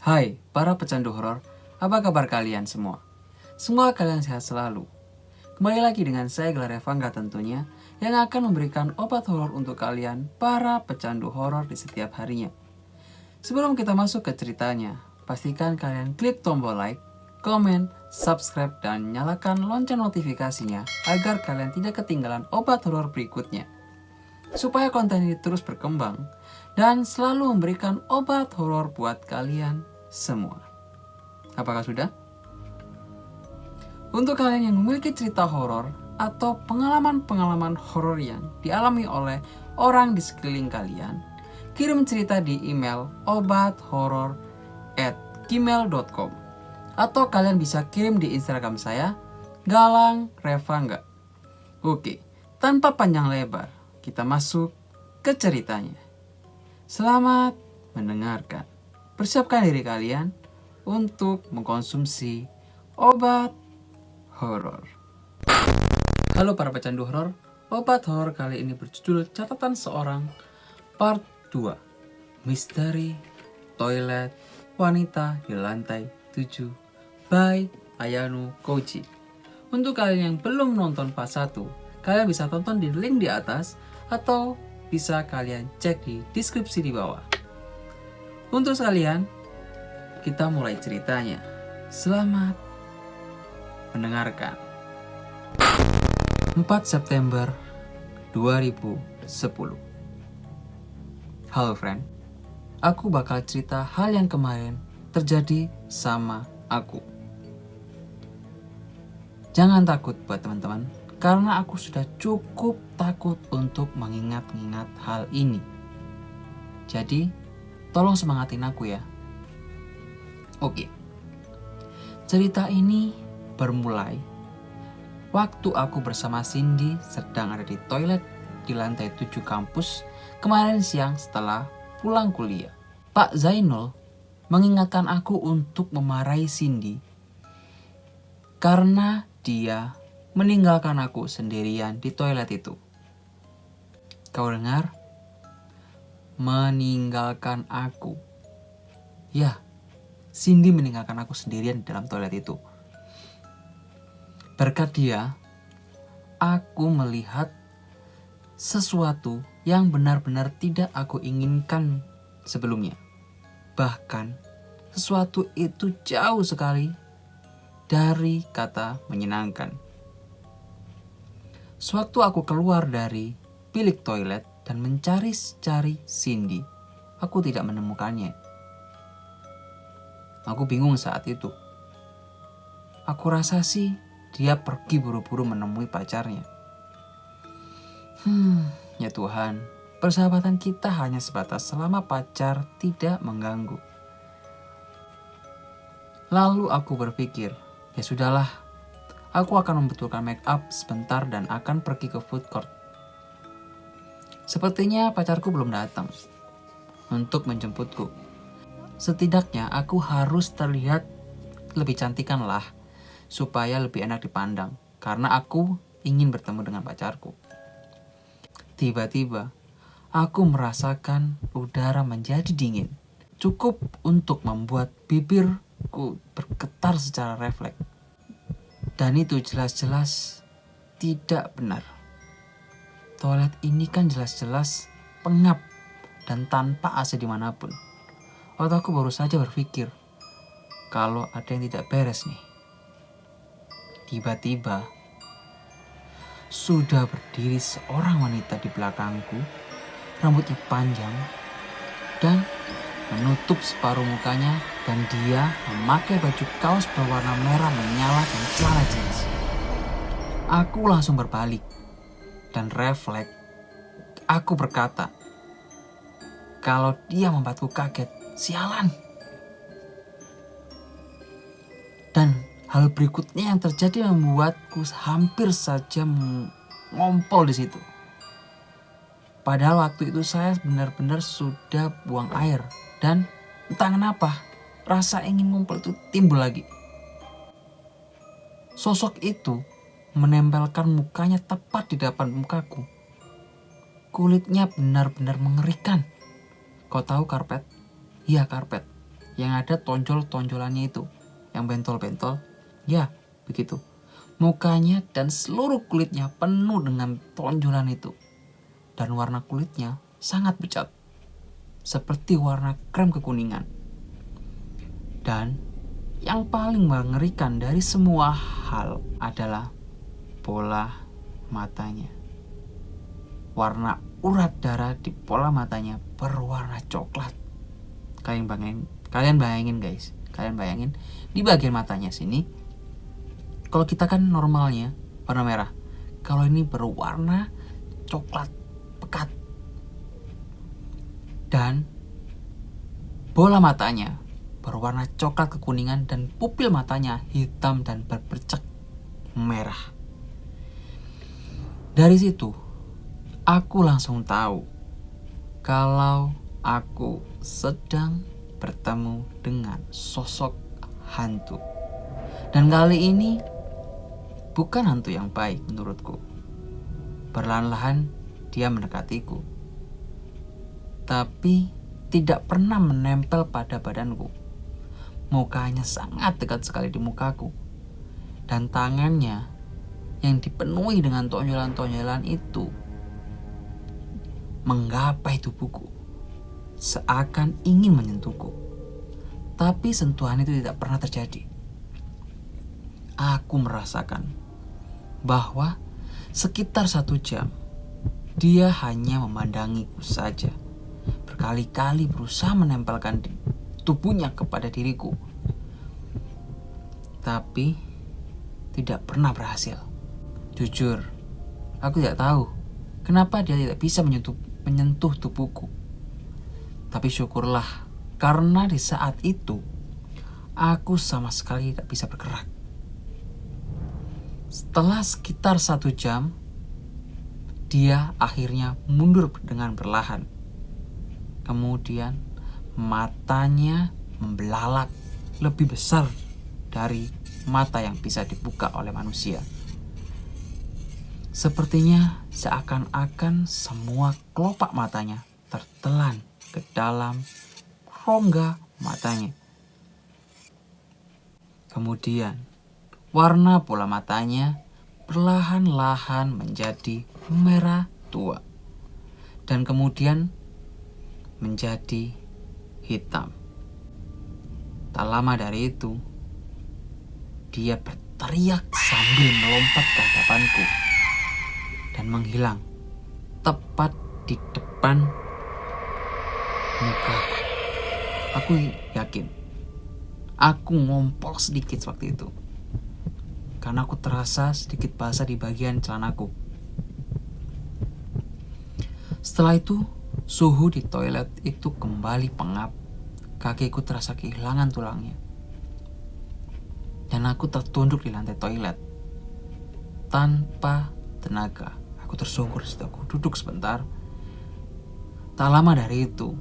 Hai para pecandu horor, apa kabar kalian semua? Semoga kalian sehat selalu. Kembali lagi dengan saya Gelar Evangga tentunya, yang akan memberikan obat horor untuk kalian para pecandu horor di setiap harinya. Sebelum kita masuk ke ceritanya, pastikan kalian klik tombol like, komen, subscribe, dan nyalakan lonceng notifikasinya agar kalian tidak ketinggalan obat horor berikutnya. Supaya konten ini terus berkembang dan selalu memberikan obat horor buat kalian semua. Apakah sudah? Untuk kalian yang memiliki cerita horor atau pengalaman-pengalaman horor yang dialami oleh orang di sekeliling kalian, kirim cerita di email obathoror@gmail.com atau kalian bisa kirim di Instagram saya @galangrevangga. Oke, tanpa panjang lebar, kita masuk ke ceritanya. Selamat mendengarkan. Persiapkan diri kalian untuk mengkonsumsi obat horor. Halo para pecandu horor, obat horor kali ini berjudul Catatan Seorang Part 2. Misteri Toilet Wanita di Lantai 7 by Ayano Koji. Untuk kalian yang belum nonton part 1, kalian bisa tonton di link di atas atau bisa kalian cek di deskripsi di bawah. Untuk sekalian, kita mulai ceritanya. Selamat mendengarkan. 4 September 2010. Halo friend, aku bakal cerita hal yang kemarin terjadi sama aku. Jangan takut buat teman-teman, karena aku sudah cukup takut untuk mengingat-ingat hal ini. Jadi, tolong semangatin aku ya. Oke. Cerita ini bermulai waktu aku bersama Cindy sedang ada di toilet di lantai 7 kampus kemarin siang setelah pulang kuliah. Pak Zainul mengingatkan aku untuk memarahi Cindy karena dia meninggalkan aku sendirian di toilet itu. Kau dengar? Meninggalkan aku. Ya, Cindy meninggalkan aku sendirian di dalam toilet itu. Berkat dia, aku melihat sesuatu yang benar-benar tidak aku inginkan sebelumnya. Bahkan, sesuatu itu jauh sekali dari kata menyenangkan. Sewaktu aku keluar dari bilik toilet dan mencari-cari Cindy, aku tidak menemukannya. Aku bingung saat itu. Aku rasa sih dia pergi buru-buru menemui pacarnya. Ya Tuhan, persahabatan kita hanya sebatas selama pacar tidak mengganggu. Lalu aku berpikir, ya sudahlah, aku akan membetulkan make up sebentar dan akan pergi ke food court. Sepertinya pacarku belum datang untuk menjemputku. Setidaknya aku harus terlihat lebih cantikan lah, supaya lebih enak dipandang, karena aku ingin bertemu dengan pacarku. Tiba-tiba, aku merasakan udara menjadi dingin, cukup untuk membuat bibirku bergetar secara refleks. Dan itu jelas-jelas tidak benar. Toilet ini kan jelas-jelas pengap dan tanpa AC dimanapun. Otakku baru saja berpikir kalau ada yang tidak beres nih. Tiba-tiba sudah berdiri seorang wanita di belakangku, rambutnya panjang dan menutup separuh mukanya, dan dia memakai baju kaos berwarna merah menyala dan celana jeans. Aku langsung berbalik dan refleks aku berkata, kalau dia membuatku kaget, sialan. Dan hal berikutnya yang terjadi membuatku hampir saja ngompol di situ. Padahal waktu itu saya benar-benar sudah buang air dan entah kenapa rasa ingin ngompol itu timbul lagi. Sosok itu menempelkan mukanya tepat di depan mukaku. Kulitnya benar-benar mengerikan. Kau tahu karpet? Iya, karpet. yang ada tonjol-tonjolannya itu, yang bentol-bentol. Ya, begitu. Mukanya dan seluruh kulitnya penuh dengan tonjolan itu. Dan warna kulitnya sangat pucat, seperti warna krem kekuningan. Dan yang paling mengerikan dari semua hal adalah pola matanya. Warna urat darah di pola matanya berwarna coklat. Kalian bayangin guys, kalian bayangin di bagian matanya sini. Kalau kita kan normalnya warna merah, kalau ini berwarna coklat pekat. Dan bola matanya berwarna coklat kekuningan dan pupil matanya hitam dan berbercak merah. Dari situ aku langsung tahu kalau aku sedang bertemu dengan sosok hantu. Dan kali ini bukan hantu yang baik menurutku. Perlahan-lahan dia mendekatiku, tapi tidak pernah menempel pada badanku. Mukanya sangat dekat sekali di mukaku. Dan tangannya yang dipenuhi dengan tonjolan-tonjolan itu menggapai tubuhku, seakan ingin menyentuhku. Tapi sentuhan itu tidak pernah terjadi. Aku merasakan bahwa sekitar 1 jam dia hanya memandangiku saja. Berkali-kali berusaha menempelkan tubuhnya kepada diriku, tapi tidak pernah berhasil. Jujur, aku tidak tahu kenapa dia tidak bisa menyentuh tubuhku. Tapi syukurlah, karena di saat itu aku sama sekali tidak bisa bergerak. Setelah sekitar 1 jam, dia akhirnya mundur dengan perlahan. Kemudian matanya membelalak lebih besar dari mata yang bisa dibuka oleh manusia. Sepertinya seakan-akan semua kelopak matanya tertelan ke dalam rongga matanya. Kemudian warna bola matanya perlahan-lahan menjadi merah tua dan kemudian menjadi hitam. Tak lama dari itu, dia berteriak sambil melompat ke hadapanku dan menghilang tepat di depan mukaku. Aku yakin aku ngompol sedikit waktu itu, karena aku terasa sedikit basah di bagian celanaku. Setelah itu, suhu di toilet itu kembali pengap. Kakiku terasa kehilangan tulangnya. Dan aku tertunduk di lantai toilet. Tanpa tenaga. Aku tersungkur setelah aku duduk sebentar. Tak lama dari itu,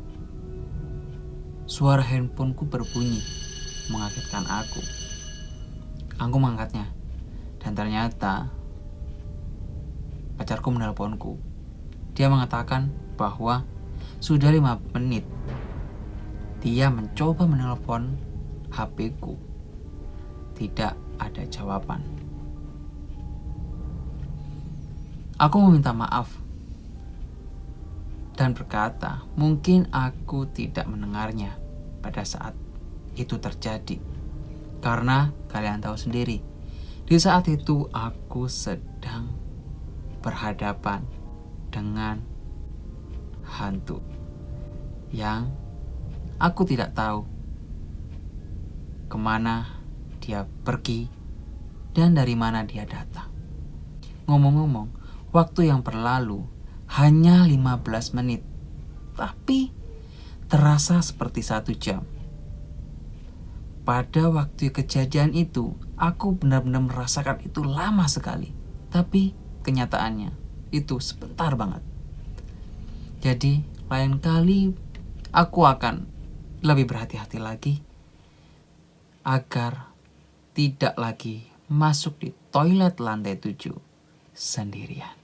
suara handphoneku berbunyi, mengagetkan aku. Aku mengangkatnya. Dan ternyata pacarku menelponku. Dia mengatakan bahwa sudah 5 menit dia mencoba menelpon HP-ku. Tidak ada jawaban. Aku meminta maaf dan berkata mungkin aku tidak mendengarnya pada saat itu terjadi. Karena kalian tahu sendiri, di saat itu aku sedang berhadapan dengan hantu yang aku tidak tahu kemana dia pergi dan dari mana dia datang. Ngomong-ngomong, waktu yang berlalu hanya 15 menit, tapi terasa seperti 1 jam. Pada waktu kejadian itu, aku benar-benar merasakan itu lama sekali. Tapi kenyataannya itu sebentar banget. Jadi lain kali aku akan lebih berhati-hati lagi agar tidak lagi masuk di toilet lantai 7 sendirian.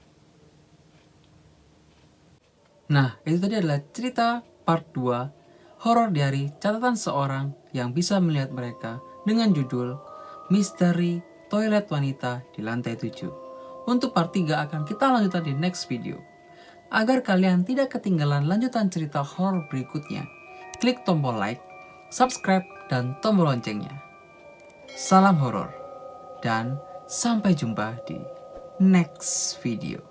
Nah, itu tadi adalah cerita part 2 horor dari catatan seorang yang bisa melihat mereka dengan judul Misteri Toilet Wanita di Lantai 7. Untuk part 3 akan kita lanjutkan di next video. Agar kalian tidak ketinggalan lanjutan cerita horor berikutnya, klik tombol like, subscribe, dan tombol loncengnya. Salam horor, dan sampai jumpa di next video.